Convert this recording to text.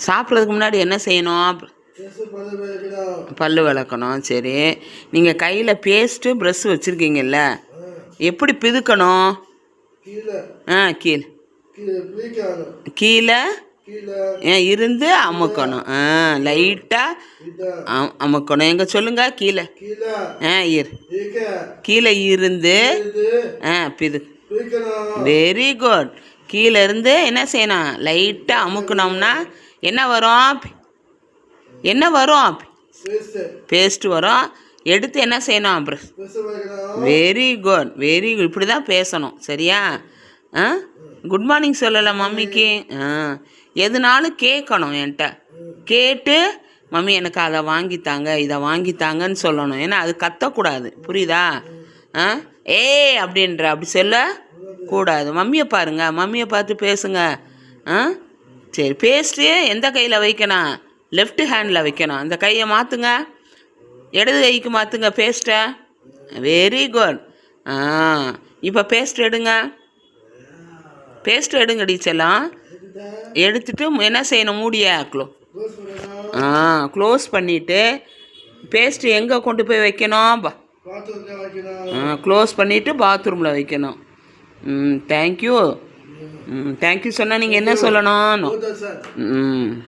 சாப்பிட்றதுக்கு முன்னாடி என்ன செய்யணும்? பல்லு விளக்கணும். சரி, நீங்கள் கையில் பேஸ்ட்டு ப்ரெஷ்ஷு வச்சுருக்கீங்கல்ல, எப்படி பிதுக்கணும்? கீழே கீழே இருந்து அமுக்கணும். லைட்டாக அமுக்கணும். எங்கே சொல்லுங்க? கீழே கீழே இருந்து பிது. Very good. கீழே இருந்து என்ன செய்யணும்? லைட்டாக அமுக்கணும்னா என்ன வரும்? என்ன வரும்? பேஸ்ட்டு வரும். எடுத்து என்ன செய்யணும்? அப்புறம் வெரி குட், வெரி குட். இப்படி தான் பேசணும், சரியா? குட் மார்னிங் சொல்லலை மம்மிக்கு. எதுனாலும் கேட்கணும் என்கிட்ட. கேட்டு மம்மி எனக்கு அதை வாங்கித்தாங்க, இதை வாங்கித்தாங்கன்னு சொல்லணும். ஏன்னா அது கத்தக்கூடாது, புரியுதா? அப்படின்ற அப்படி சொல்லக்கூடாது. மம்மியை பாருங்க, மம்மியை பார்த்து பேசுங்க. சரி, பேஸ்ட்டு எந்த கையில் வைக்கணும்? லெஃப்ட் ஹேண்டில் வைக்கணும். அந்த கையை மாற்றுங்க, இடது கைக்கு மாற்றுங்க பேஸ்ட்டை. Very good. இப்போ பேஸ்ட் எடுங்க, பேஸ்ட்டு எடுங்க டீச்சர்லாம். எடுத்துட்டு என்ன செய்யணும்? மூடியை க்ளோஸ் பண்ணிவிட்டு பேஸ்ட்டு எங்கே கொண்டு போய் வைக்கணும்? க்ளோஸ் பண்ணிவிட்டு பாத்ரூமில் வைக்கணும். தேங்க்யூ. தேங்க்யூ சொன்னால் நீங்கள் என்ன சொல்லணும்?